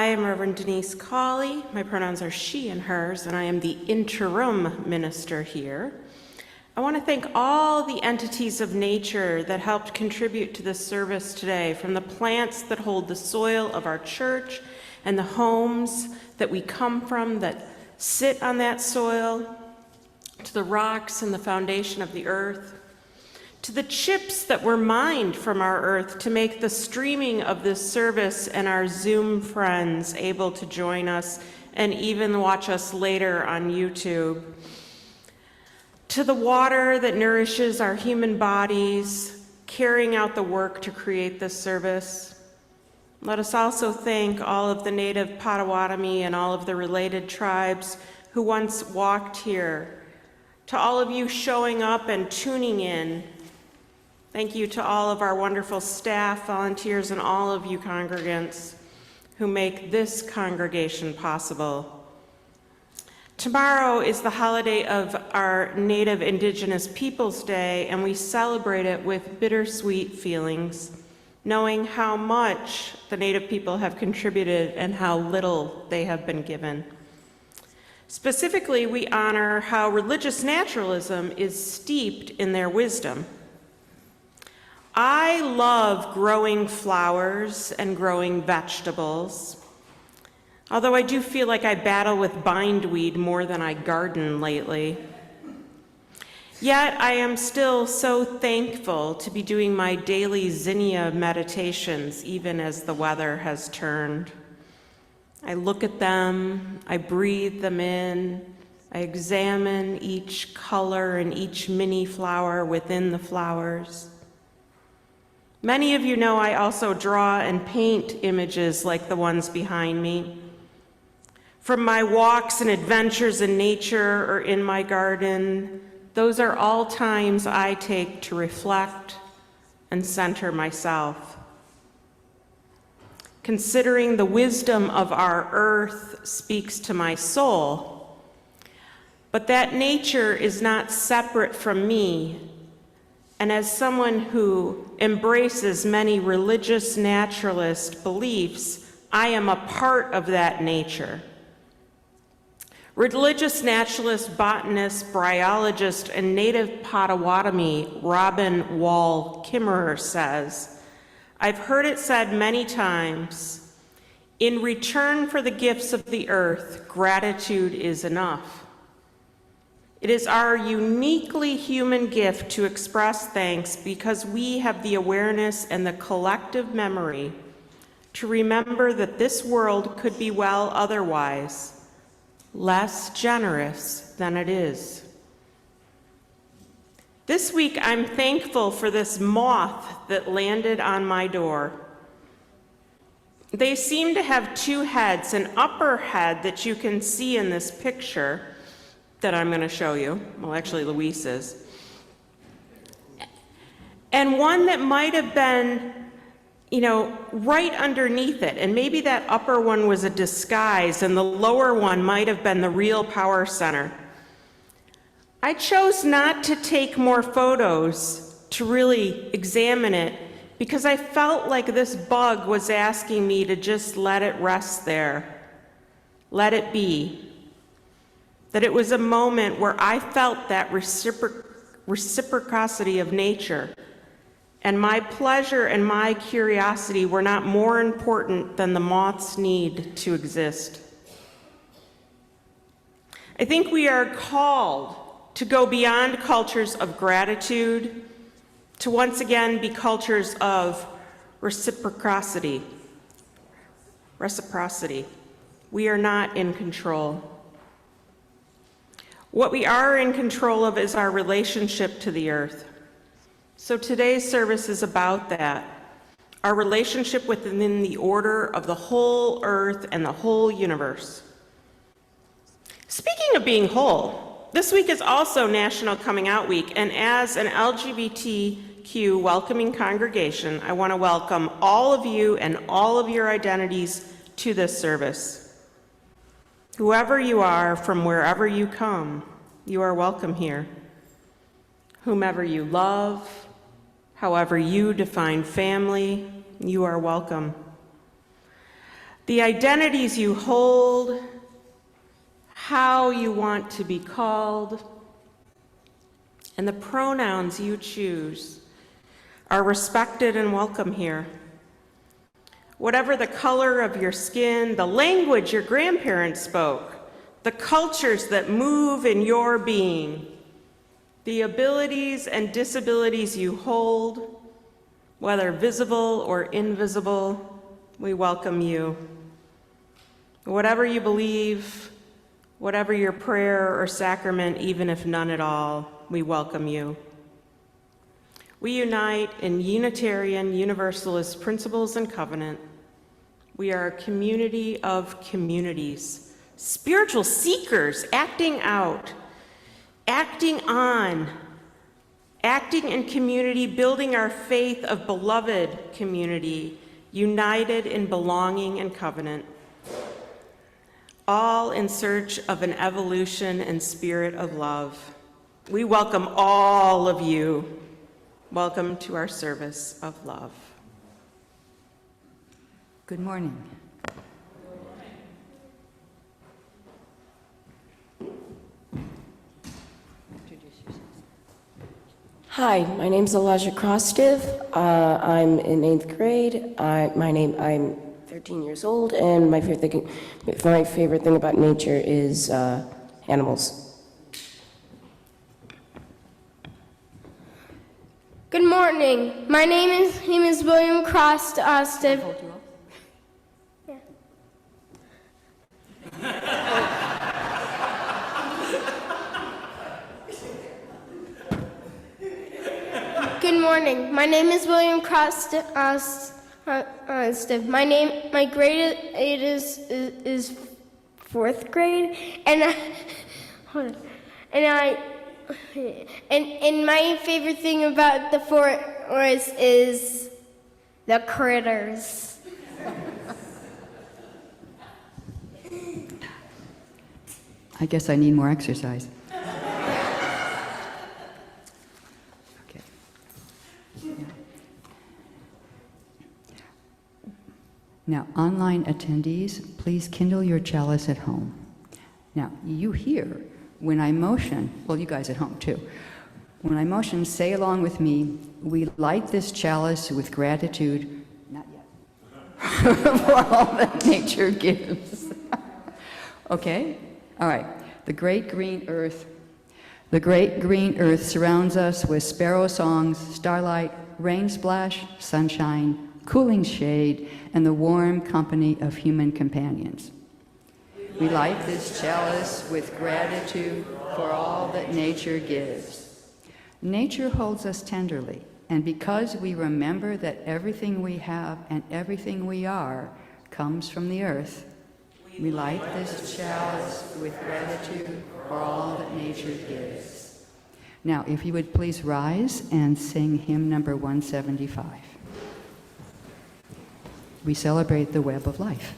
I am Reverend Denise Cawley. My pronouns are she and hers, and I am the interim minister here. I want to thank all the entities of nature that helped contribute to this service today, from the plants that hold the soil of our church and the homes that we come from that sit on that soil, to the rocks and the foundation of the earth, to the chips that were mined from our earth to make the streaming of this service and our Zoom friends able to join us and even watch us later on YouTube, to the water that nourishes our human bodies, carrying out the work to create this service. Let us also thank all of the native Potawatomi and all of the related tribes who once walked here, to all of you showing up and tuning in. Thank you to all of our wonderful staff, volunteers, and all of you congregants who make this congregation possible. Tomorrow is the holiday of our Native Indigenous Peoples Day, and we celebrate it with bittersweet feelings, knowing how much the Native people have contributed and how little they have been given. Specifically, we honor how religious naturalism is steeped in their wisdom. I love growing flowers and growing vegetables, although I do feel like I battle with bindweed more than I garden lately. Yet I am still so thankful to be doing my daily zinnia meditations, even as the weather has turned. I look at them, I breathe them in, I examine each color and each mini flower within the flowers. Many of you know I also draw and paint images like the ones behind me. From my walks and adventures in nature or in my garden, those are all times I take to reflect and center myself. Considering the wisdom of our earth speaks to my soul, but that nature is not separate from me. And as someone who embraces many religious naturalist beliefs, I am a part of that nature. Religious naturalist, botanist, bryologist, and native Potawatomi Robin Wall Kimmerer says, I've heard it said many times, in return for the gifts of the earth, gratitude is enough. It is our uniquely human gift to express thanks because we have the awareness and the collective memory to remember that this world could be well otherwise, less generous than it is. This week, I'm thankful for this moth that landed on my door. They seem to have two heads, an upper head that you can see in this picture that I'm going to show you, well, actually Luis's, and one that might have been, right underneath it, and maybe that upper one was a disguise and the lower one might have been the real power center. I chose not to take more photos to really examine it because I felt like this bug was asking me to just let it rest there, let it be. That it was a moment where I felt that reciprocity of nature, and my pleasure and my curiosity were not more important than the moth's need to exist. I think we are called to go beyond cultures of gratitude, to once again be cultures of reciprocity. We are not in control. What we are in control of is our relationship to the earth. So today's service is about that, our relationship within the order of the whole earth and the whole universe. Speaking of being whole, this week is also National Coming Out Week, and as an LGBTQ welcoming congregation, I want to welcome all of you and all of your identities to this service. Whoever you are, from wherever you come, you are welcome here. Whomever you love, however you define family, you are welcome. the identities you hold, how you want to be called, and the pronouns you choose are respected and welcome here. Whatever the color of your skin, the language your grandparents spoke, the cultures that move in your being, the abilities and disabilities you hold, whether visible or invisible, we welcome you. Whatever you believe, whatever your prayer or sacrament, even if none at all, we welcome you. We unite in Unitarian Universalist principles and covenant. We are a community of communities, spiritual seekers acting out, acting on, acting in community, building our faith of beloved community, united in belonging and covenant, all in search of an evolution and spirit of love. We welcome all of you. Welcome to our service of love. Good morning. Hi, my name's Elijah Krostiv. I'm in 8th grade. I'm 13 years old, and my favorite thing about nature is animals. Good morning. My name is William Krostiv. Good morning. My name is William Krostiv. My grade is 4th grade, and my favorite thing about the forest is the critters. I guess I need more exercise. Okay. Yeah. Now, online attendees, please kindle your chalice at home. Now, you hear when I motion, well, you guys at home too. When I motion, say along with me, we light this chalice with gratitude, not yet, for all that nature gives. Okay? All right. The great green earth surrounds us with sparrow songs, starlight, rain splash, sunshine, cooling shade, and the warm company of human companions. We light this chalice with gratitude for all that nature gives. Nature holds us tenderly, and because we remember that everything we have and everything we are comes from the earth, we light this chalice with gratitude for all that nature gives. Now, if you would please rise and sing hymn number 175. We celebrate the web of life.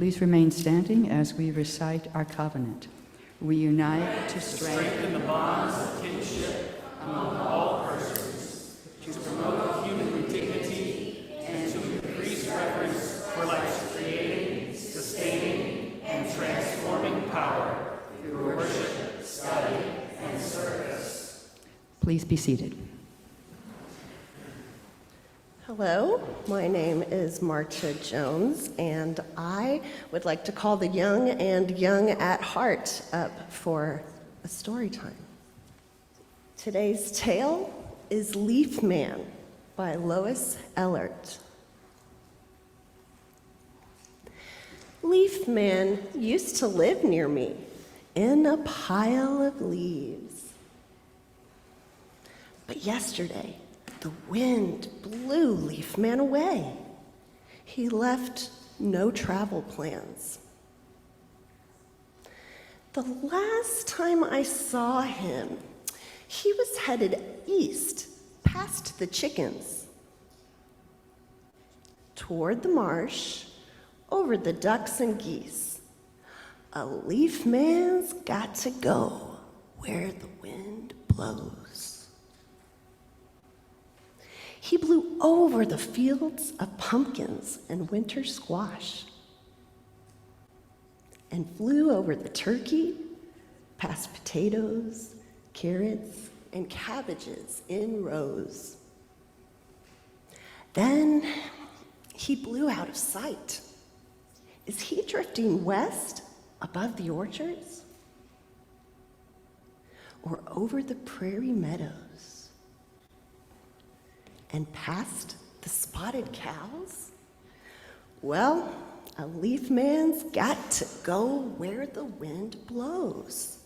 Please remain standing as we recite our covenant. We unite to strengthen the bonds of kinship among all persons, to promote human dignity, and to increase reverence for life's creating, sustaining, and transforming power through worship, study, and service. Please be seated. Hello, my name is Marcia Jones, and I would like to call the young and young at heart up for a story time. Today's tale is Leaf Man by Lois Ehlert. Leaf Man used to live near me in a pile of leaves. But yesterday, the wind blew Leaf Man away. He left no travel plans. The last time I saw him, he was headed east, past the chickens, toward the marsh, over the ducks and geese. A leaf man's got to go where the wind blows. He blew over the fields of pumpkins and winter squash, and flew over the turkey, past potatoes, carrots, and cabbages in rows. Then he blew out of sight. Is he drifting west above the orchards? Or over the prairie meadows? And past the spotted cows? Well, a leaf man's got to go where the wind blows.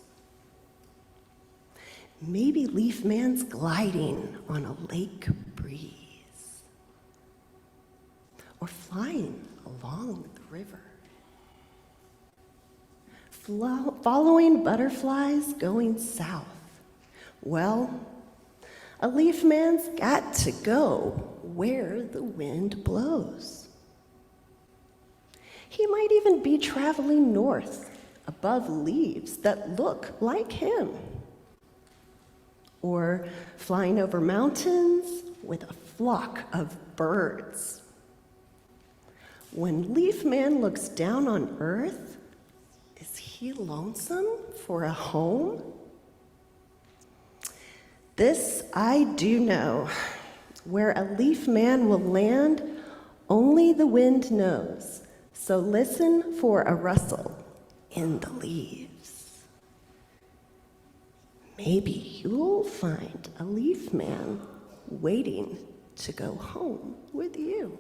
Maybe Leaf Man's gliding on a lake breeze, or flying along the river, following butterflies going south. Well, a leaf man's got to go where the wind blows. He might even be traveling north above leaves that look like him, or flying over mountains with a flock of birds. When Leaf Man looks down on earth, is he lonesome for a home? This I do know. Where a leaf man will land, only the wind knows. So listen for a rustle in the leaves. Maybe you'll find a leaf man waiting to go home with you.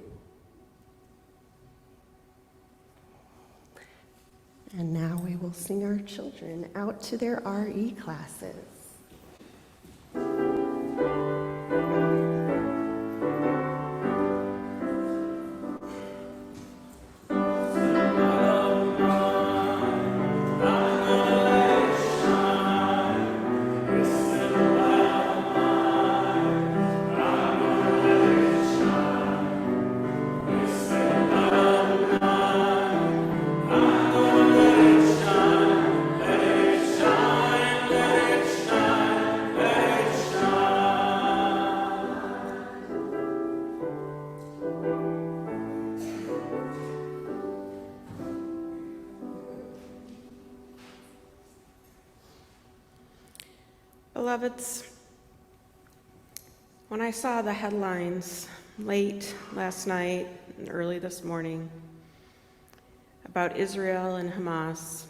And now we will sing our children out to their RE classes. Beloveds, when I saw the headlines late last night and early this morning about Israel and Hamas,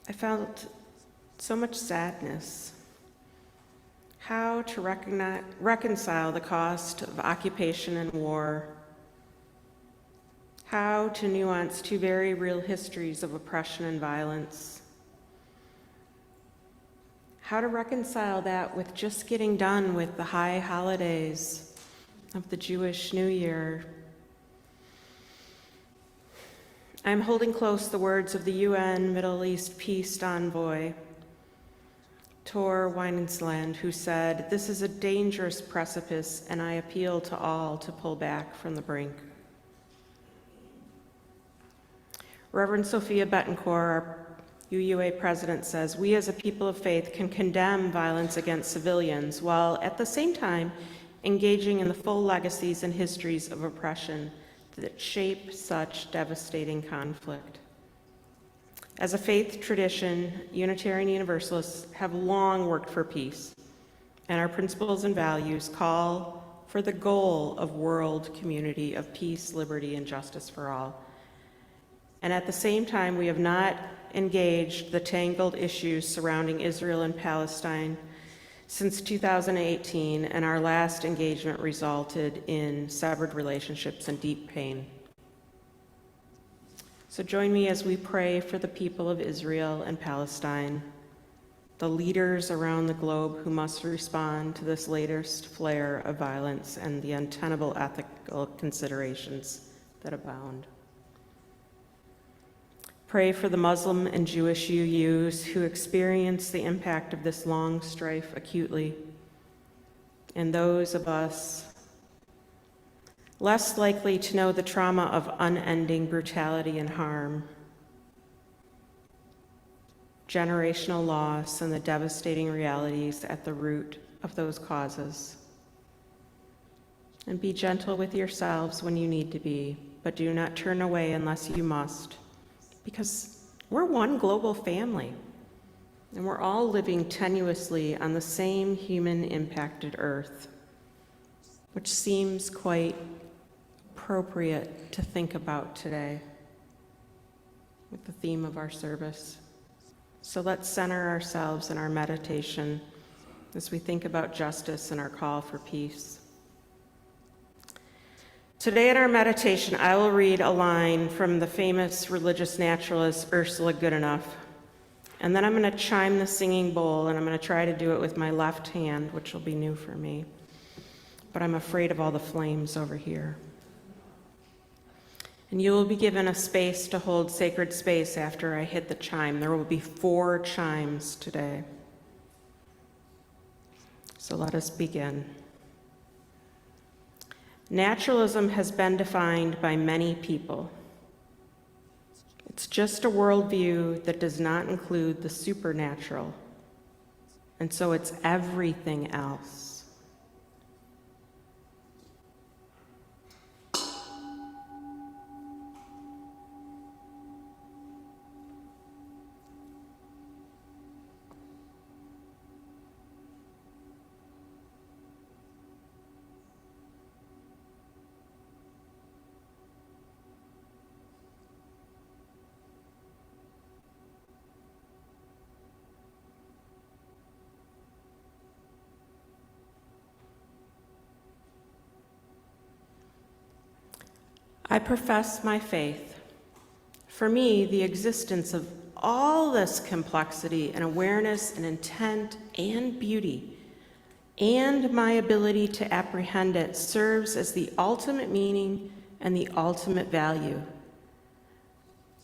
I felt so much sadness. How to reconcile the cost of occupation and war. How to nuance two very real histories of oppression and violence. How to reconcile that with just getting done with the high holidays of the Jewish New Year. I'm holding close the words of the UN Middle East Peace Envoy, Tor Weinesland, who said, "This is a dangerous precipice, and I appeal to all to pull back from the brink." Reverend Sophia Betancourt, our UUA president, says, "We as a people of faith can condemn violence against civilians while at the same time engaging in the full legacies and histories of oppression that shape such devastating conflict." As a faith tradition, Unitarian Universalists have long worked for peace, and our principles and values call for the goal of world community of peace, liberty, and justice for all. And at the same time, we have not engaged the tangled issues surrounding Israel and Palestine since 2018, and our last engagement resulted in severed relationships and deep pain. So join me as we pray for the people of Israel and Palestine, the leaders around the globe who must respond to this latest flare of violence and the untenable ethical considerations that abound. Pray for the Muslim and Jewish UUs who experience the impact of this long strife acutely, and those of us less likely to know the trauma of unending brutality and harm, generational loss, and the devastating realities at the root of those causes. And be gentle with yourselves when you need to be, but do not turn away unless you must, because we're one global family, and we're all living tenuously on the same human-impacted earth, which seems quite appropriate to think about today with the theme of our service. So let's center ourselves in our meditation as we think about justice and our call for peace. Today in our meditation, I will read a line from the famous religious naturalist Ursula Goodenough, and then I'm going to chime the singing bowl, and I'm going to try to do it with my left hand, which will be new for me, but I'm afraid of all the flames over here. And you will be given a space to hold sacred space after I hit the chime. There will be 4 chimes today. So let us begin. Naturalism has been defined by many people. It's just a worldview that does not include the supernatural, and so it's everything else. I profess my faith. For me, the existence of all this complexity and awareness and intent and beauty and my ability to apprehend it serves as the ultimate meaning and the ultimate value.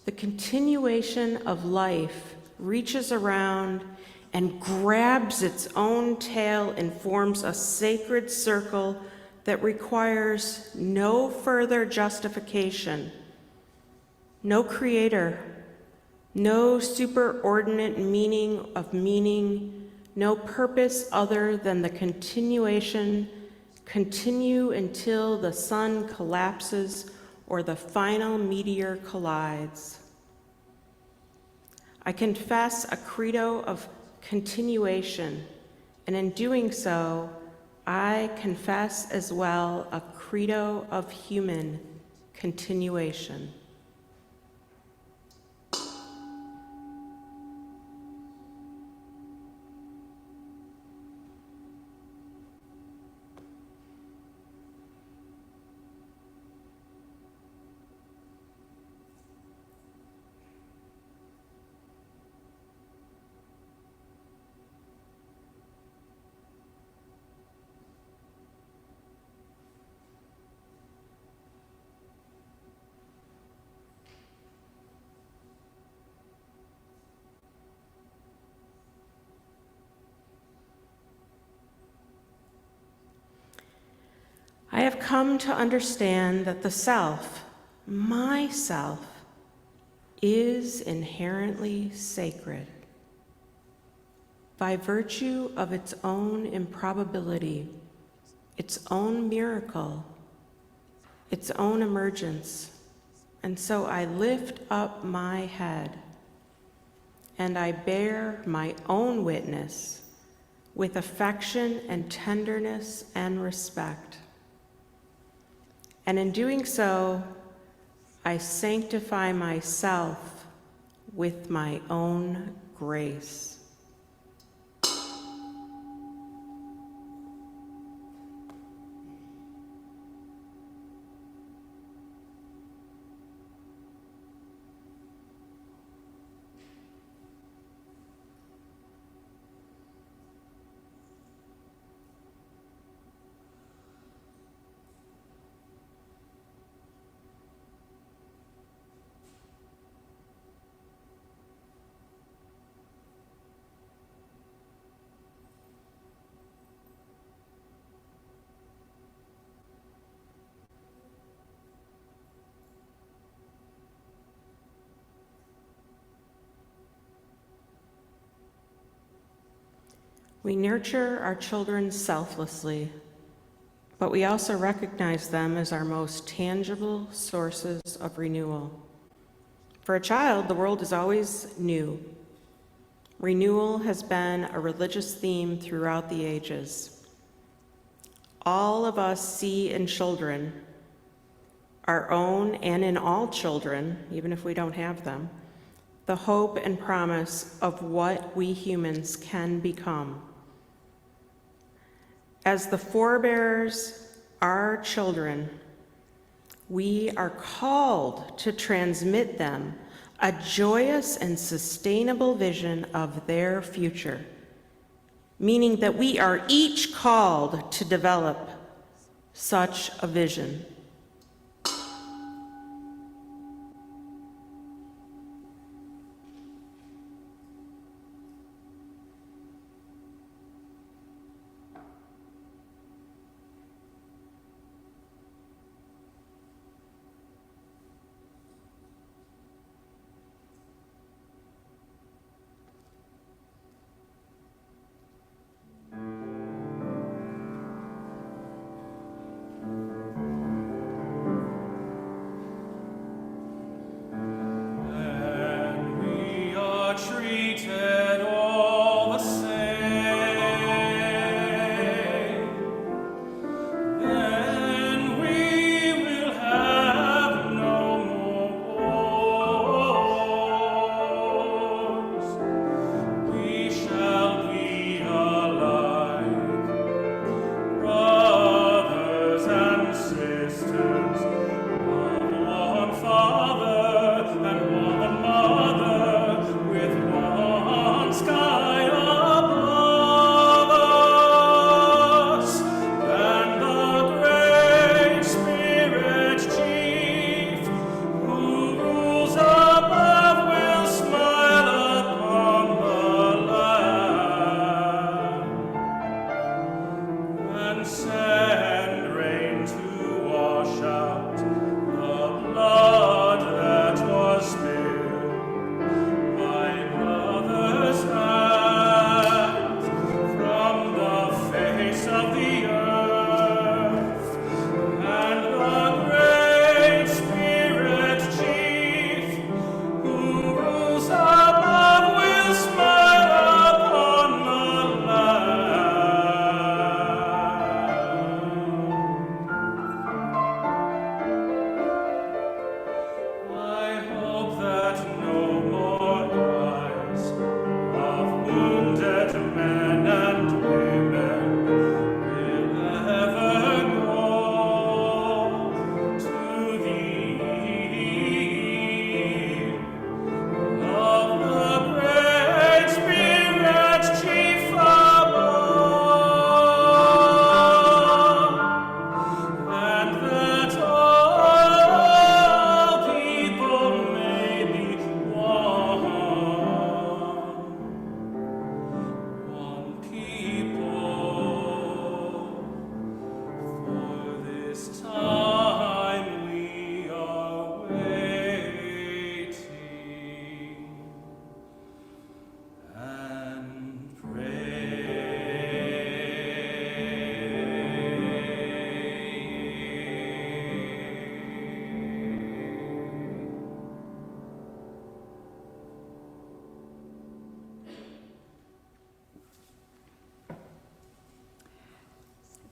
The continuation of life reaches around and grabs its own tail and forms a sacred circle that requires no further justification, no creator, no superordinate meaning of meaning, no purpose other than the continuation, continue until the sun collapses or the final meteor collides. I confess a credo of continuation, and in doing so, I confess as well a credo of human continuation. I have come to understand that the self, myself, is inherently sacred. By virtue of its own improbability, its own miracle, its own emergence. And so I lift up my head, and I bear my own witness with affection and tenderness and respect. And in doing so, I sanctify myself with my own grace. We nurture our children selflessly, but we also recognize them as our most tangible sources of renewal. For a child, the world is always new. Renewal has been a religious theme throughout the ages. All of us see in children, our own and in all children, even if we don't have them, the hope and promise of what we humans can become. As the forebearers, our children, we are called to transmit them a joyous and sustainable vision of their future, meaning that we are each called to develop such a vision.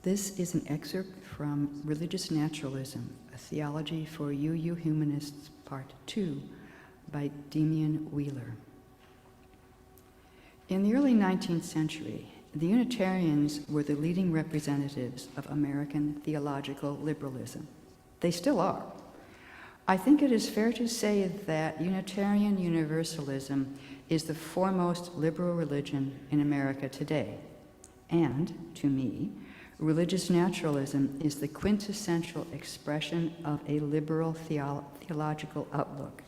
This is an excerpt from Religious Naturalism, A Theology for UU Humanists, Part 2, by Damian Wheeler. In the early 19th century, the Unitarians were the leading representatives of American theological liberalism. They still are. I think it is fair to say that Unitarian Universalism is the foremost liberal religion in America today. And, to me, religious naturalism is the quintessential expression of a liberal theological outlook.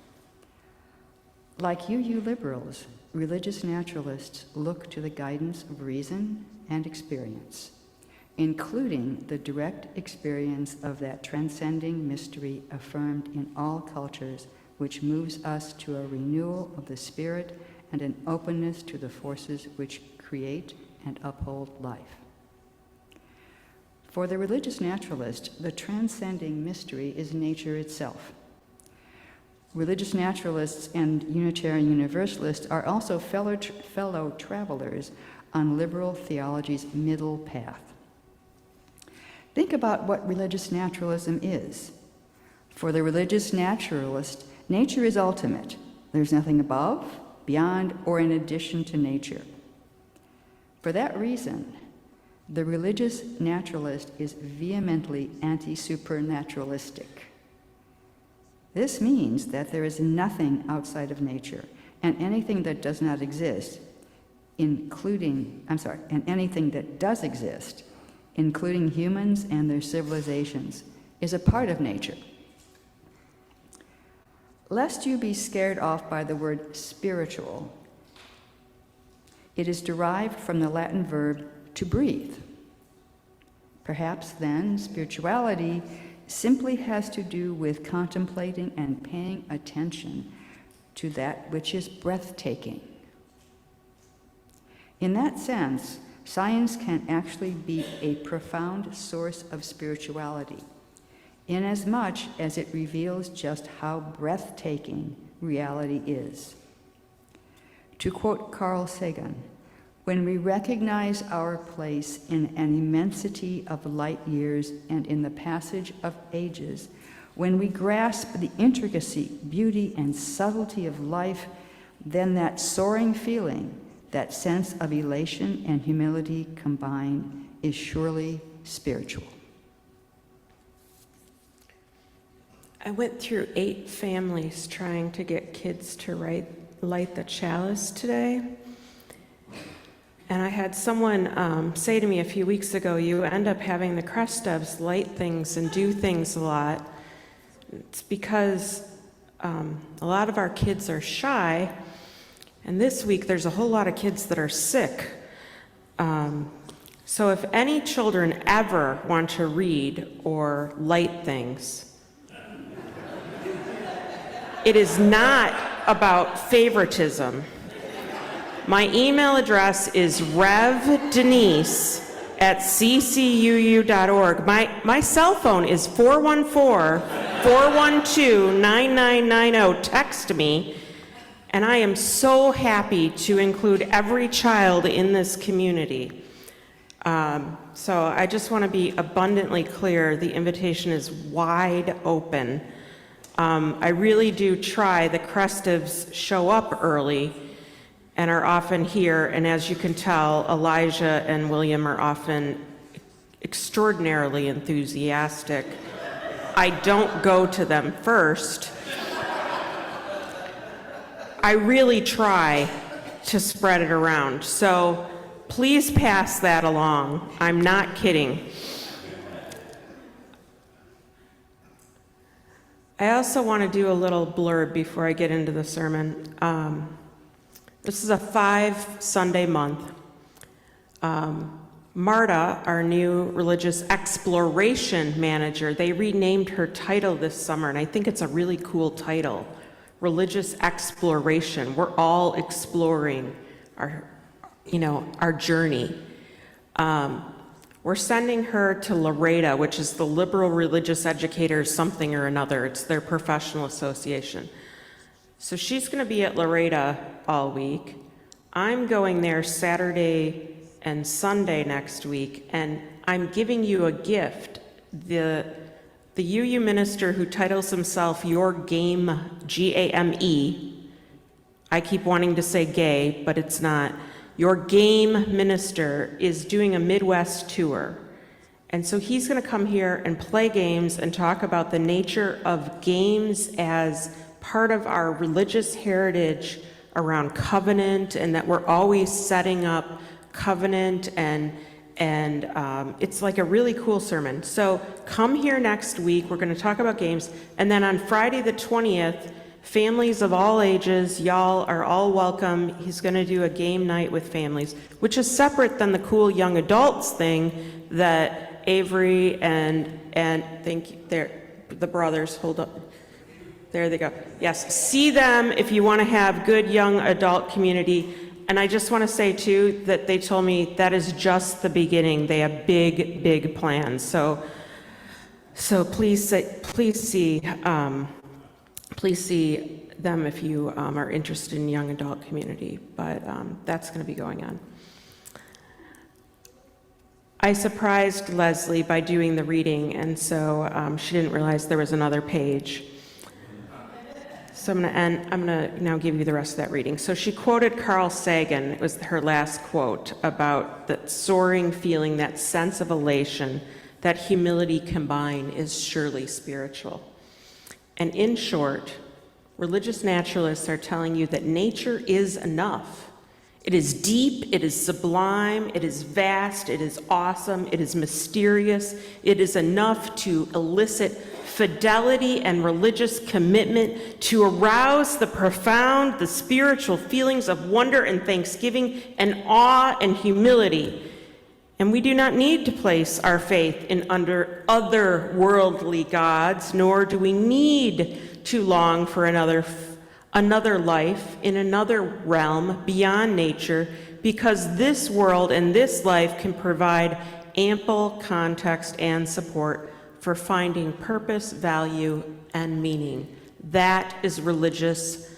Like UU liberals, religious naturalists look to the guidance of reason and experience, including the direct experience of that transcending mystery affirmed in all cultures, which moves us to a renewal of the spirit and an openness to the forces which create and uphold life. For the religious naturalist, the transcending mystery is nature itself. Religious naturalists and Unitarian Universalists are also fellow travelers on liberal theology's middle path. Think about what religious naturalism is. For the religious naturalist, nature is ultimate. There's nothing above, beyond, or in addition to nature. For that reason, the religious naturalist is vehemently anti-supernaturalistic. This means that there is nothing outside of nature, and anything that does not exist, and anything that does exist, including humans and their civilizations, is a part of nature. Lest you be scared off by the word spiritual, it is derived from the Latin verb to breathe. Perhaps then spirituality simply has to do with contemplating and paying attention to that which is breathtaking. In that sense, science can actually be a profound source of spirituality, inasmuch as it reveals just how breathtaking reality is. To quote Carl Sagan, when we recognize our place in an immensity of light years and in the passage of ages, when we grasp the intricacy, beauty, and subtlety of life, then that soaring feeling, that sense of elation and humility combined, is surely spiritual. I went through 8 families trying to get kids to light the chalice today. And I had someone say to me a few weeks ago, you end up having the Krestevs light things and do things a lot. It's because a lot of our kids are shy, and this week there's a whole lot of kids that are sick. So if any children ever want to read or light things, it is not about favoritism. My email address is revdenise@ccuu.org. My cell phone is 414-412-9990. Text me, and I am so happy to include every child in this community. So I just want to be abundantly clear, the invitation is wide open. I really do try. The Krestevs show up early and are often here, and as you can tell, Elijah and William are often extraordinarily enthusiastic. I don't go to them first. I really try to spread it around, so please pass that along. I'm not kidding. I also want to do a little blurb before I get into the sermon. This is a 5-Sunday month. Marta, our new religious exploration manager, they renamed her title this summer, and I think it's a really cool title, Religious Exploration. We're all exploring our journey. We're sending her to Loretta, which is the Liberal Religious Educators something or another. It's their professional association. So she's going to be at Loretta all week. I'm going there Saturday and Sunday next week, and I'm giving you a gift. The UU minister who titles himself Your Game, G-A-M-E, I keep wanting to say gay, but it's not. Your Game minister is doing a Midwest tour. And so he's going to come here and play games and talk about the nature of games as part of our religious heritage around covenant, and that we're always setting up covenant, and it's like a really cool sermon. So come here next week. We're going to talk about games. And then on Friday the 20th, families of all ages, y'all are all welcome. He's going to do a game night with families, which is separate than the cool young adults thing that Avery and thank you, the brothers, hold up. There they go. Yes, see them if you want to have good young adult community. And I just want to say too that they told me that is just the beginning. They have big, big plans. So please see them if you are interested in young adult community. But that's going to be going on. I surprised Leslie by doing the reading, and so she didn't realize there was another page. So I'm going to now give you the rest of that reading. So she quoted Carl Sagan. It was her last quote about that soaring feeling, that sense of elation, that humility combined is surely spiritual. And in short, religious naturalists are telling you that nature is enough. It is deep, it is sublime, it is vast, it is awesome, it is mysterious. It is enough to elicit fidelity and religious commitment, to arouse the profound, the spiritual feelings of wonder and thanksgiving and awe and humility. And we do not need to place our faith in under other worldly gods, nor do we need to long for another life in another realm beyond nature, because this world and this life can provide ample context and support for finding purpose, value, and meaning. That is religious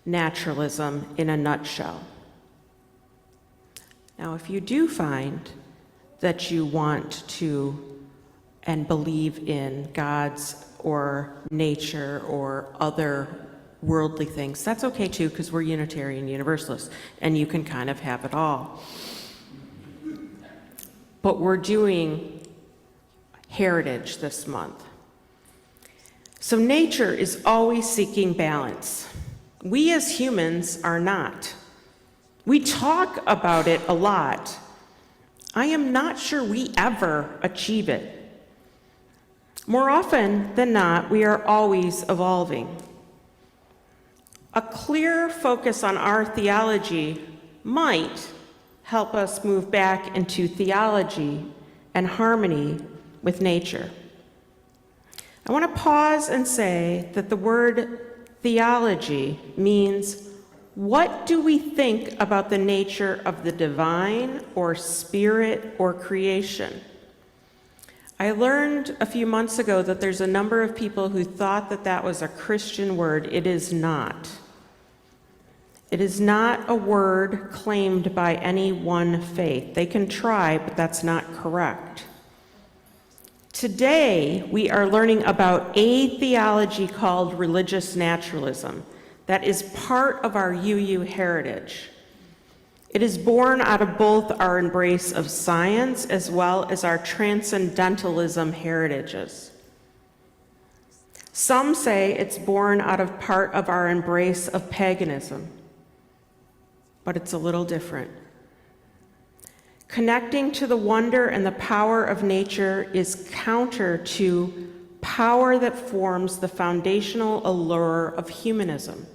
naturalism in a nutshell. Now, if you do find that you want to and believe in gods or nature or other worldly things, that's okay too, because we're Unitarian Universalists, and you can kind of have it all. But we're doing heritage this month. So nature is always seeking balance. We as humans are not. We talk about it a lot. I am not sure we ever achieve it. More often than not, we are always evolving. A clear focus on our theology might help us move back into theology and harmony with nature. I want to pause and say that the word theology means, what do we think about the nature of the divine or spirit or creation? I learned a few months ago that there's a number of people who thought that that was a Christian word. It is not. It is not a word claimed by any one faith. They can try, but that's not correct. Today, we are learning about a theology called religious naturalism that is part of our UU heritage. It is born out of both our embrace of science as well as our transcendentalism heritages. Some say it's born out of part of our embrace of paganism, but it's a little different. Connecting to the wonder and the power of nature is counter to power that forms the foundational allure of humanism,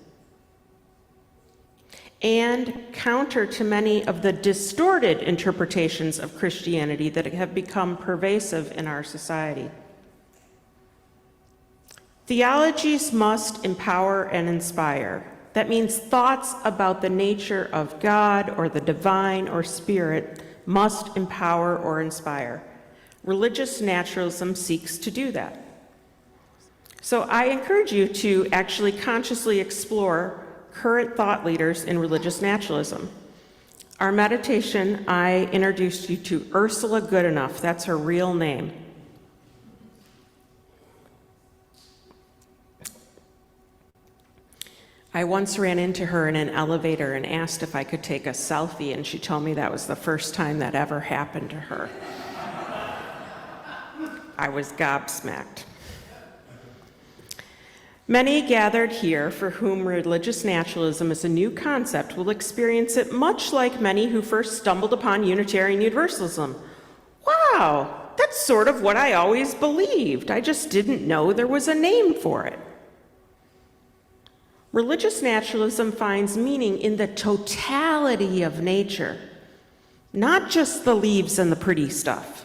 and counter to many of the distorted interpretations of Christianity that have become pervasive in our society. Theologies must empower and inspire. That means thoughts about the nature of God or the divine or spirit must empower or inspire. Religious naturalism seeks to do that. So I encourage you to actually consciously explore current thought leaders in religious naturalism. Our meditation, I introduced you to Ursula Goodenough. That's her real name. I once ran into her in an elevator and asked if I could take a selfie, and she told me that was the first time that ever happened to her. I was gobsmacked. Many gathered here for whom religious naturalism is a new concept will experience it much like many who first stumbled upon Unitarian Universalism. Wow, that's sort of what I always believed. I just didn't know there was a name for it. Religious naturalism finds meaning in the totality of nature, not just the leaves and the pretty stuff.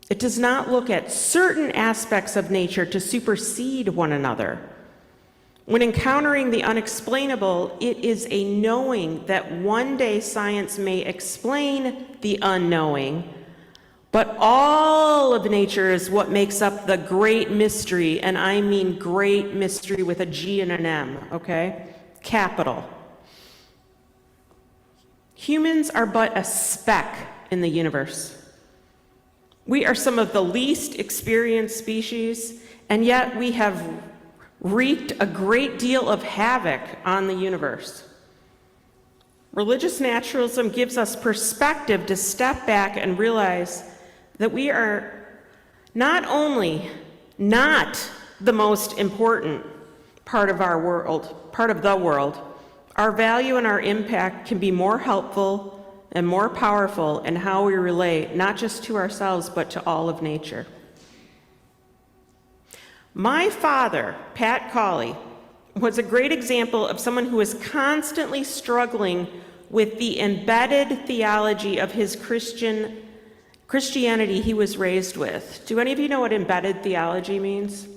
It does not look at certain aspects of nature to supersede one another. When encountering the unexplainable, it is a knowing that one day science may explain the unknowing, but all of nature is what makes up the great mystery, and I mean great mystery with a G and an M, okay? Capital. Humans are but a speck in the universe. We are some of the least experienced species, and yet we have wreaked a great deal of havoc on the universe. Religious naturalism gives us perspective to step back and realize that we are not only not the most important part of our world, part of the world, our value and our impact can be more helpful and more powerful in how we relate, not just to ourselves, but to all of nature. My father, Pat Cawley, was a great example of someone who was constantly struggling with the embedded theology of his Christianity he was raised with. Do any of you know what embedded theology means?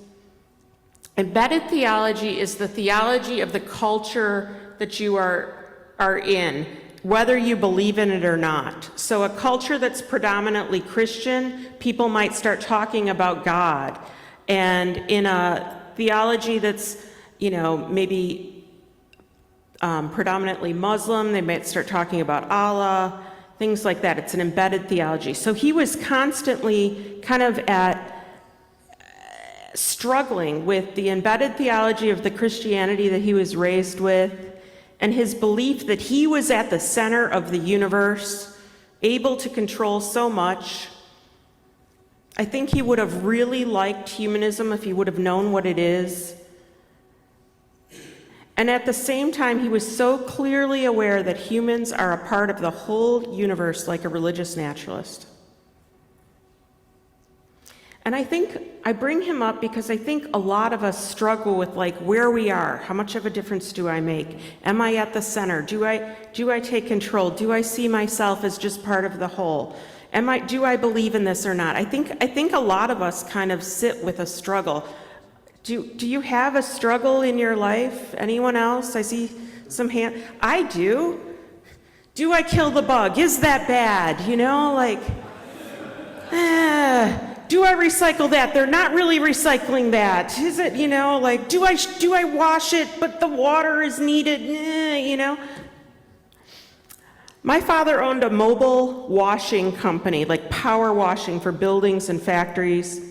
Embedded theology is the theology of the culture that you are in, whether you believe in it or not. So a culture that's predominantly Christian, people might start talking about God. And in a theology that's, maybe predominantly Muslim, they might start talking about Allah, things like that. It's an embedded theology. So he was constantly kind of struggling with the embedded theology of the Christianity that he was raised with, and his belief that he was at the center of the universe, able to control so much. I think he would have really liked humanism if he would have known what it is. And at the same time, he was so clearly aware that humans are a part of the whole universe, like a religious naturalist. And I think I bring him up because I think a lot of us struggle with where we are. How much of a difference do I make? Am I at the center? Do I take control? Do I see myself as just part of the whole? Do I believe in this or not? I think a lot of us kind of sit with a struggle. Do you have a struggle in your life? Anyone else? I see some hand. I do. Do I kill the bug? Is that bad? Do I recycle that? They're not really recycling that. Is it, do I wash it, but the water is needed? My father owned a mobile washing company, power washing for buildings and factories.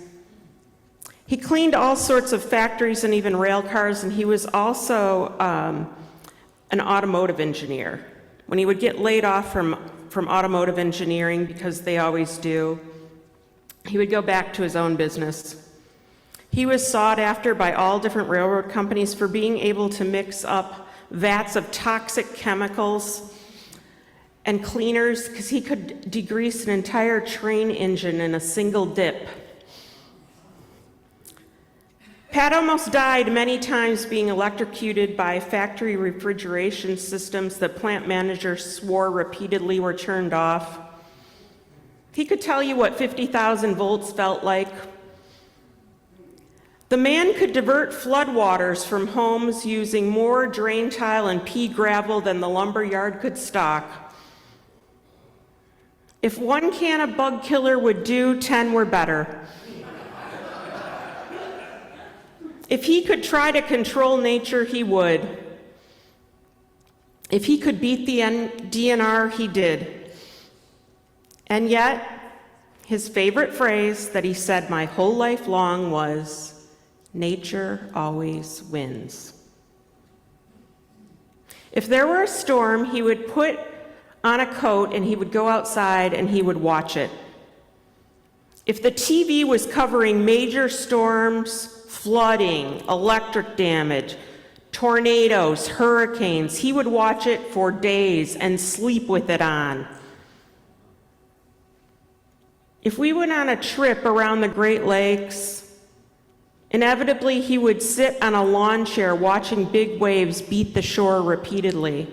He cleaned all sorts of factories and even rail cars, and he was also an automotive engineer. When he would get laid off from automotive engineering, because they always do, he would go back to his own business. He was sought after by all different railroad companies for being able to mix up vats of toxic chemicals and cleaners, because he could degrease an entire train engine in a single dip. Pat almost died many times being electrocuted by factory refrigeration systems that plant managers swore repeatedly were turned off. He could tell you what 50,000 volts felt like. The man could divert floodwaters from homes using more drain tile and pea gravel than the lumber yard could stock. If one can of bug killer would do, 10 were better. If he could try to control nature, he would. If he could beat the DNR, he did. And yet, his favorite phrase that he said my whole life long was, "Nature always wins." If there were a storm, he would put on a coat and he would go outside and he would watch it. If the TV was covering major storms, flooding, electric damage, tornadoes, hurricanes, he would watch it for days and sleep with it on. If we went on a trip around the Great Lakes, inevitably he would sit on a lawn chair watching big waves beat the shore repeatedly.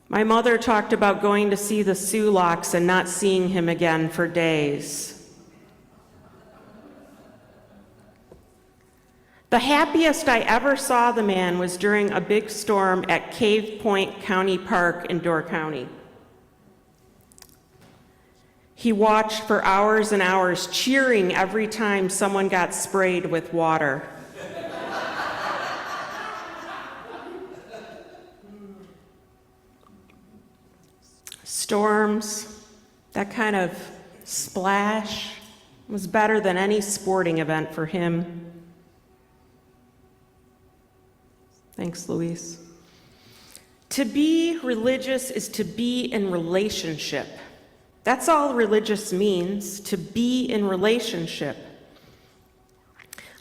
My mother talked about going to see the Sulaks and not seeing him again for days. The happiest I ever saw the man was during a big storm at Cave Point County Park in Door County. He watched for hours and hours, cheering every time someone got sprayed with water. Storms, that kind of splash, was better than any sporting event for him. Thanks, Luis. To be religious is to be in relationship. That's all religious means, to be in relationship.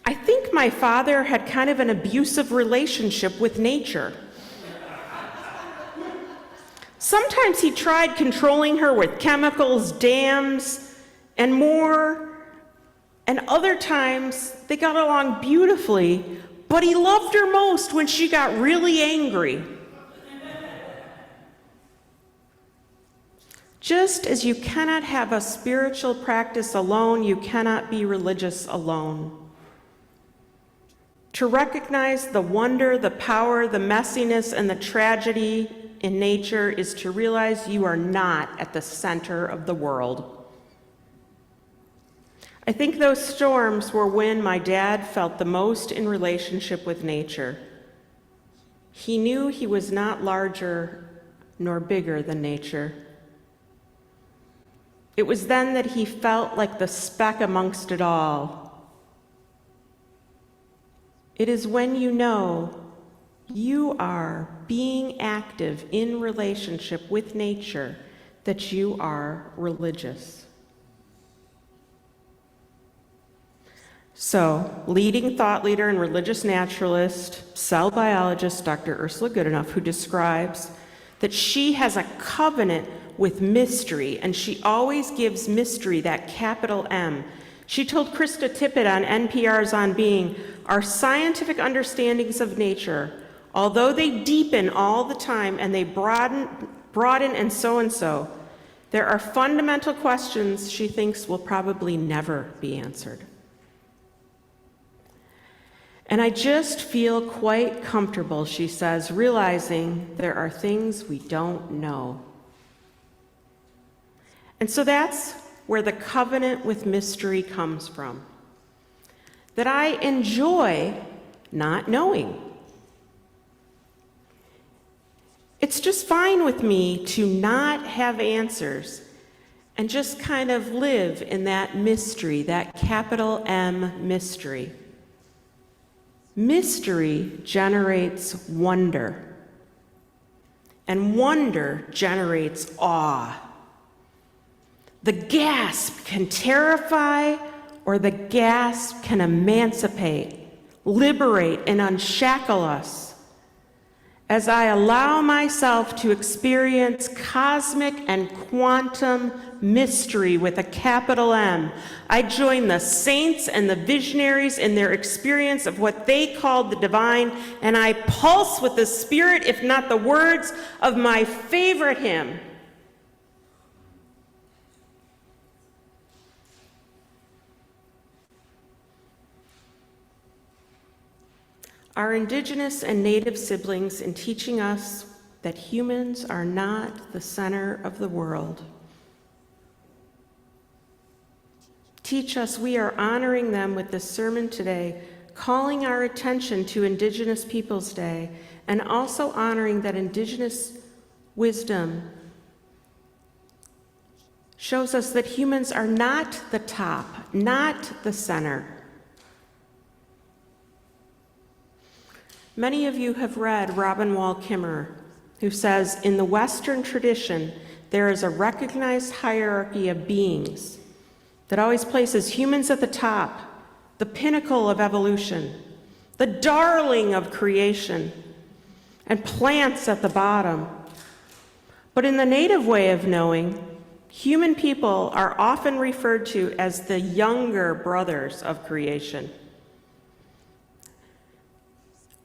I think my father had kind of an abusive relationship with nature. Sometimes he tried controlling her with chemicals, dams, and more. And other times they got along beautifully, but he loved her most when she got really angry. Just as you cannot have a spiritual practice alone, you cannot be religious alone. To recognize the wonder, the power, the messiness, and the tragedy in nature is to realize you are not at the center of the world. I think those storms were when my dad felt the most in relationship with nature. He knew he was not larger nor bigger than nature. It was then that he felt like the speck amongst it all. It is when you know you are being active in relationship with nature that you are religious. So, leading thought leader and religious naturalist, cell biologist Dr. Ursula Goodenough, who describes that she has a covenant with mystery, and she always gives mystery that capital M. She told Krista Tippett on NPR's On Being, our scientific understandings of nature, although they deepen all the time and they broaden and so, there are fundamental questions she thinks will probably never be answered. And I just feel quite comfortable, she says, realizing there are things we don't know. And so that's where the covenant with mystery comes from. That I enjoy not knowing. It's just fine with me to not have answers and just kind of live in that mystery, that capital M mystery. Mystery generates wonder, and wonder generates awe. The gasp can terrify, or the gasp can emancipate, liberate, and unshackle us. As I allow myself to experience cosmic and quantum mystery with a capital M, I join the saints and the visionaries in their experience of what they called the divine, and I pulse with the spirit, if not the words, of my favorite hymn. Our indigenous and native siblings in teaching us that humans are not the center of the world. Teach us we are honoring them with this sermon today, calling our attention to Indigenous Peoples Day and also honoring that Indigenous wisdom shows us that humans are not the top, not the center. Many of you have read Robin Wall Kimmerer, who says, in the Western tradition, there is a recognized hierarchy of beings that always places humans at the top, the pinnacle of evolution, the darling of creation, and plants at the bottom. But in the native way of knowing, human people are often referred to as the younger brothers of creation.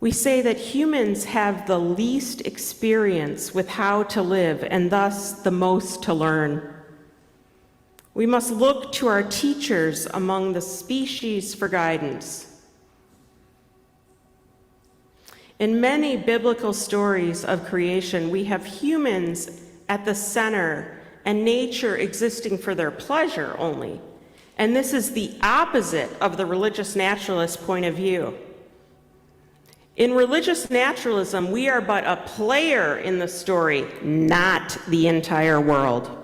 We say that humans have the least experience with how to live and thus the most to learn. We must look to our teachers among the species for guidance. In many biblical stories of creation, we have humans at the center and nature existing for their pleasure only. And this is the opposite of the religious naturalist point of view. In religious naturalism, we are but a player in the story, not the entire world.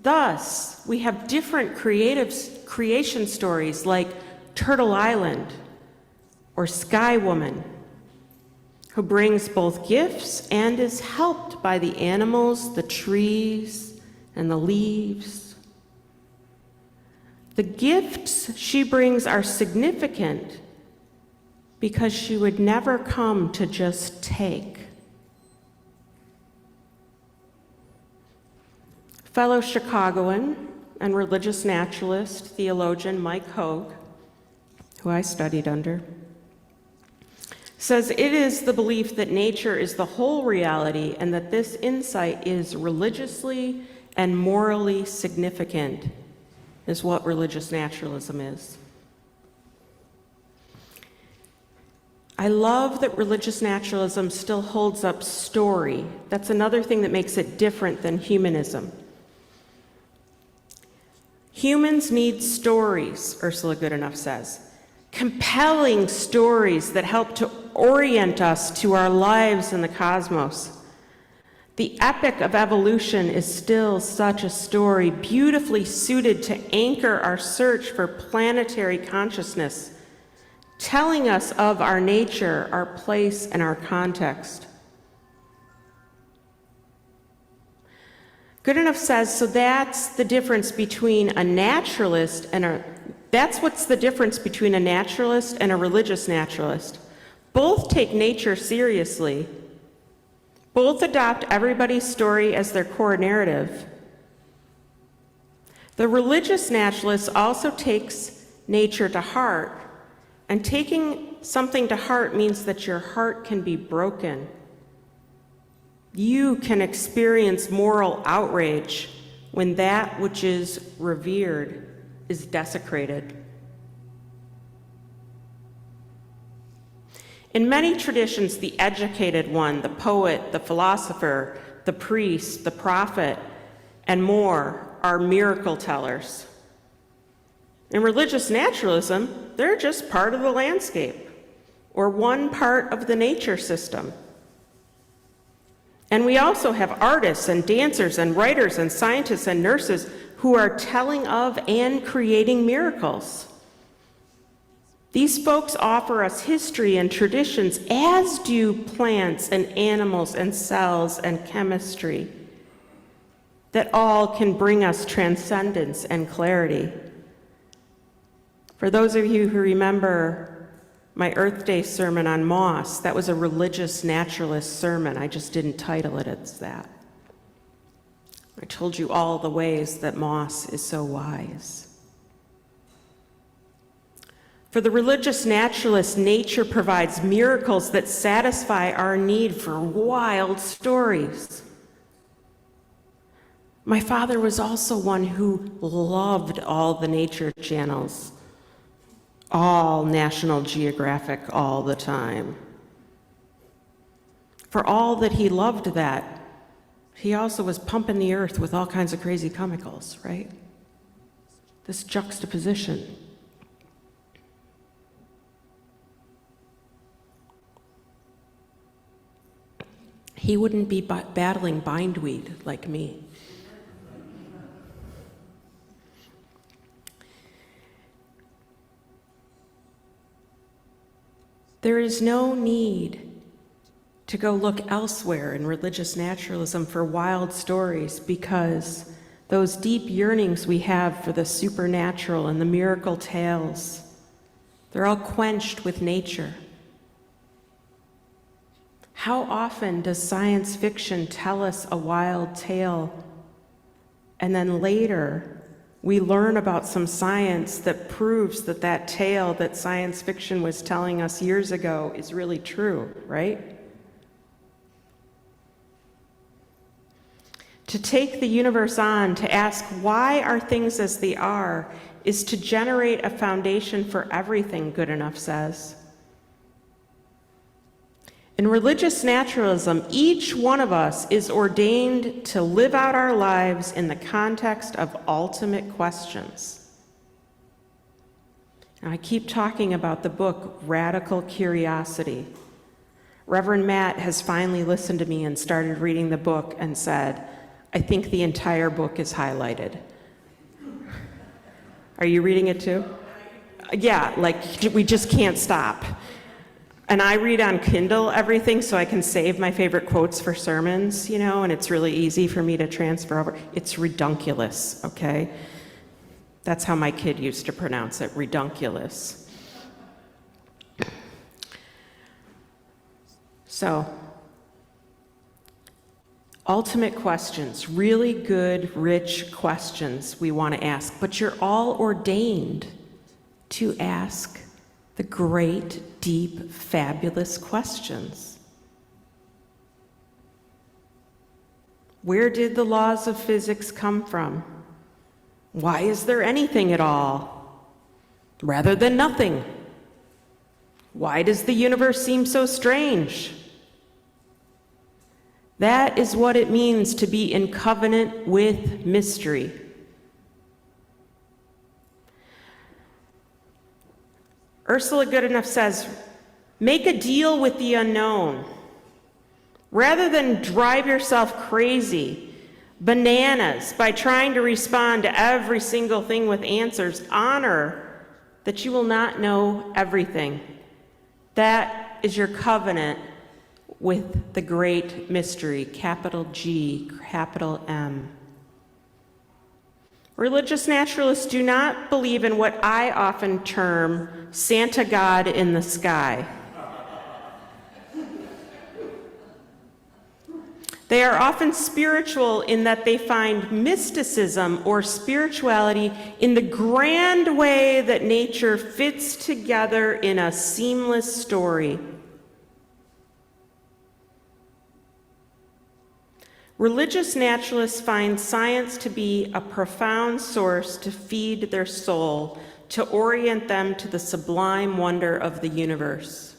Thus, we have different creation stories like Turtle Island or Sky Woman, who brings both gifts and is helped by the animals, the trees, and the leaves. The gifts she brings are significant because she would never come to just take. Fellow Chicagoan and religious naturalist, theologian Mike Hogue, who I studied under, says it is the belief that nature is the whole reality and that this insight is religiously and morally significant, is what religious naturalism is. I love that religious naturalism still holds up story. That's another thing that makes it different than humanism. Humans need stories, Ursula Goodenough says. Compelling stories that help to orient us to our lives in the cosmos. The epic of evolution is still such a story, beautifully suited to anchor our search for planetary consciousness, telling us of our nature, our place, and our context. Goodenough says, so that's the difference between a naturalist and that's what's the difference between a naturalist and a religious naturalist. Both take nature seriously. Both adopt everybody's story as their core narrative. The religious naturalist also takes nature to heart, and taking something to heart means that your heart can be broken. You can experience moral outrage when that which is revered is desecrated. In many traditions, the educated one, the poet, the philosopher, the priest, the prophet, and more are miracle tellers. In religious naturalism, they're just part of the landscape or one part of the nature system. And we also have artists and dancers and writers and scientists and nurses who are telling of and creating miracles. These folks offer us history and traditions, as do plants and animals and cells and chemistry, that all can bring us transcendence and clarity. For those of you who remember my Earth Day sermon on moss, that was a religious naturalist sermon. I just didn't title it as that. I told you all the ways that moss is so wise. For the religious naturalist, nature provides miracles that satisfy our need for wild stories. My father was also one who loved all the nature channels, all National Geographic all the time. For all that he loved that, he also was pumping the earth with all kinds of crazy chemicals, right? This juxtaposition. he wouldn't be battling bindweed like me. There is no need to go look elsewhere in religious naturalism for wild stories, because those deep yearnings we have for the supernatural and the miracle tales, they're all quenched with nature. How often does science fiction tell us a wild tale, and then later we learn about some science that proves that that tale that science fiction was telling us years ago is really true, right? To take the universe on, to ask why are things as they are, is to generate a foundation for everything, Good Enough says. In religious naturalism, each one of us is ordained to live out our lives in the context of ultimate questions. Now, I keep talking about the book, Radical Curiosity. Reverend Matt has finally listened to me and started reading the book and said, I think the entire book is highlighted. Are you reading it too? Yeah, like we just can't stop. And I read on Kindle everything so I can save my favorite quotes for sermons, you know, and it's really easy for me to transfer over. It's redunculous, okay? That's how my kid used to pronounce it, redunculous. So, ultimate questions, really good, rich questions we want to ask, but you're all ordained to ask the great, deep, fabulous questions. Where did the laws of physics come from? Why is there anything at all, rather than nothing? Why does the universe seem so strange? That is what it means to be in covenant with mystery. Ursula Goodenough says, make a deal with the unknown. Rather than drive yourself crazy, bananas, by trying to respond to every single thing with answers, honor that you will not know everything. That is your covenant with the great mystery, capital G, capital M. Religious naturalists do not believe in what I often term Santa God in the sky. They are often spiritual in that they find mysticism or spirituality in the grand way that nature fits together in a seamless story. Religious naturalists find science to be a profound source to feed their soul, to orient them to the sublime wonder of the universe.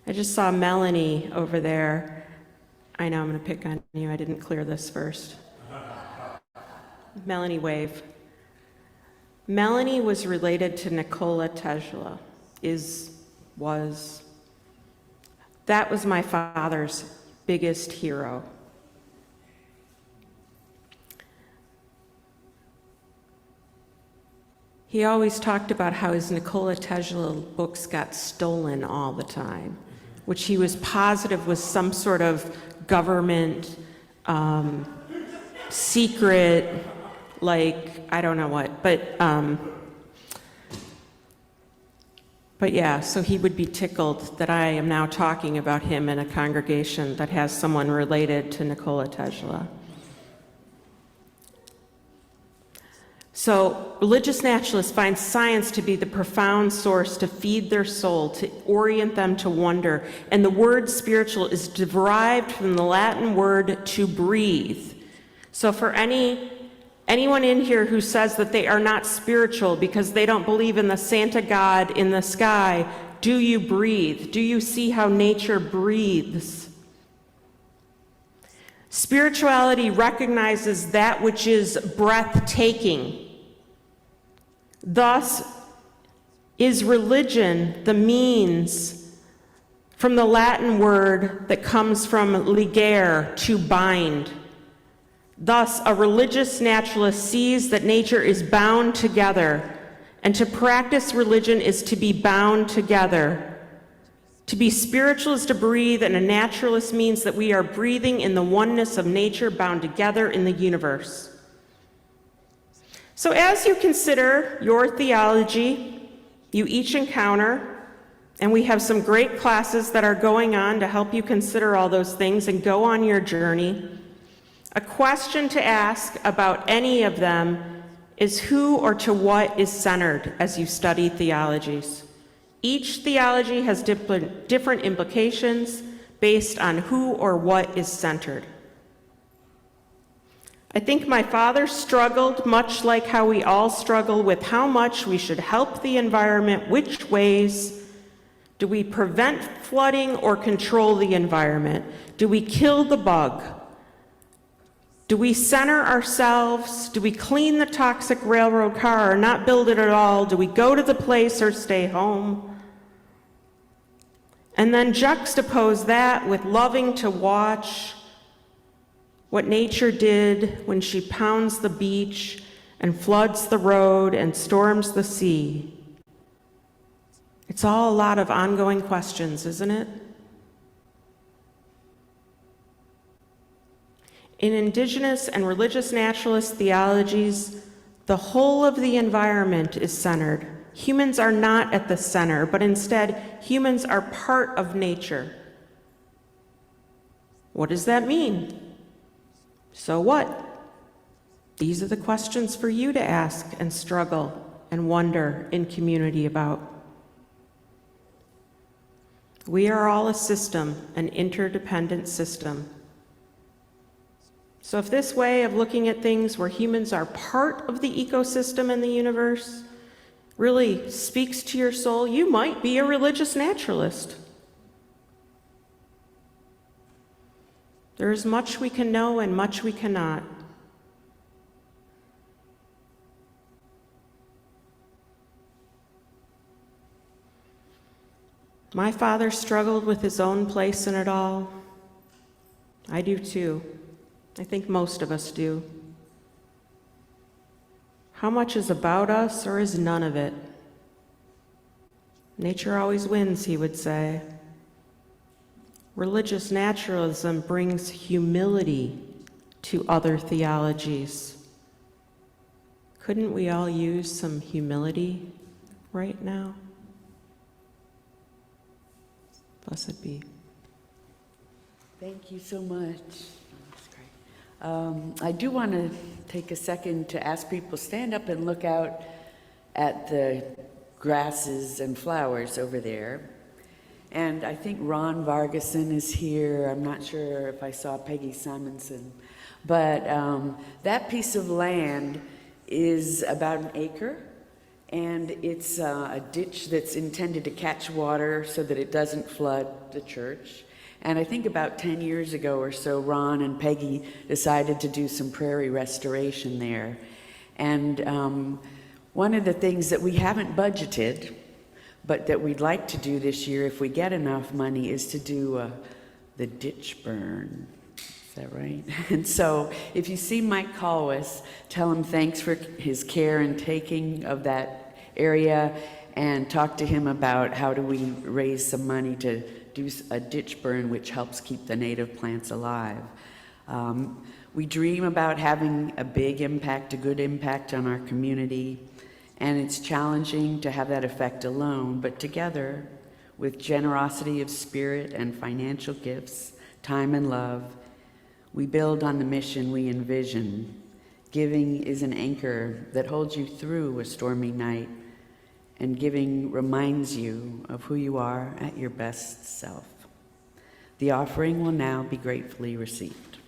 I just saw Melanie over there. I know I'm going to pick on you. I didn't clear this first. Melanie, wave. Melanie was related to Nikola Tesla. That was my father's biggest hero. He always talked about how his Nikola Tesla books got stolen all the time, which he was positive was some sort of government secret, like, I don't know what, But yeah, so he would be tickled that I am now talking about him in a congregation that has someone related to Nikola Tesla. So religious naturalists find science to be the profound source to feed their soul, to orient them to wonder. And the word spiritual is derived from the Latin word to breathe. So for anyone in here who says that they are not spiritual because they don't believe in the Santa God in the sky, do you breathe? Do you see how nature breathes? Spirituality recognizes that which is breathtaking. Thus, Is religion the means from the Latin word that comes from ligare, to bind? Thus, a religious naturalist sees that nature is bound together, and to practice religion is to be bound together. To be spiritual is to breathe, and a naturalist means that we are breathing in the oneness of nature bound together in the universe. So as you consider your theology, you each encounter, and we have some great classes that are going on to help you consider all those things and go on your journey. A question to ask about any of them is who or to what is centered as you study theologies. Each theology has different implications based on who or what is centered. I think my father struggled, much like how we all struggle, with how much we should help the environment. Which ways do we prevent flooding or control the environment? Do we kill the bug? Do we center ourselves? Do we clean the toxic railroad car or not build it at all? Do we go to the place or stay home? And then juxtapose that with loving to watch what nature did when she pounds the beach and floods the road and storms the sea. It's all a lot of ongoing questions, isn't it? In indigenous and religious naturalist theologies, the whole of the environment is centered. Humans are not at the center, but instead, humans are part of nature. What does that mean? So what? These are the questions for you to ask and struggle and wonder in community about. We are all a system, an interdependent system. So if this way of looking at things where humans are part of the ecosystem and the universe really speaks to your soul, you might be a religious naturalist. There is much we can know and much we cannot. My father struggled with his own place in it all. I do too. I think most of us do. How much is about us or is none of it? Nature always wins, he would say. Religious naturalism brings humility to other theologies. Couldn't we all use some humility right now? Blessed be. Thank you so much. That's great. I do want to take a second to ask people, stand up and look out at the grasses and flowers over there. And I think Ron Vargason is here. I'm not sure if I saw Peggy Simonson. But that piece of land is about an acre. And it's a ditch that's intended to catch water so that it doesn't flood the church. And I think about 10 years ago or so, Ron and Peggy decided to do some prairie restoration there. And one of the things that we haven't budgeted, but that we'd like to do this year if we get enough money, is to do the ditch burn. Is that right? And so if you see Mike Colwis, tell him thanks for his care and taking of that area, and talk to him about how do we raise some money to do a ditch burn which helps keep the native plants alive. We dream about having a big impact, a good impact on our community, and it's challenging to have that effect alone, but together with generosity of spirit and financial gifts, time and love, we build on the mission we envision. Giving is an anchor that holds you through a stormy night, and giving reminds you of who you are at your best self. The offering will now be gratefully received.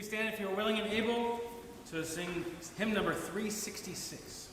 Please stand if you're willing and able to sing hymn number 366.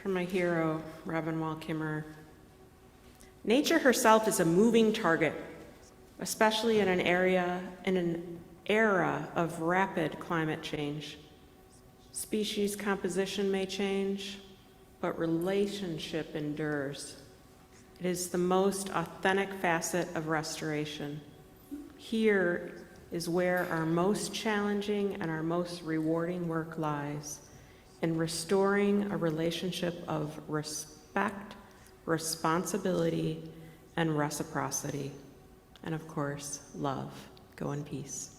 From my hero, Robin Wall Kimmerer. Nature herself is a moving target, especially in an era of rapid climate change. Species composition may change, but relationship endures. It is the most authentic facet of restoration. Here is where our most challenging and our most rewarding work lies, in restoring a relationship of respect, responsibility, and reciprocity. And of course, love. Go in peace.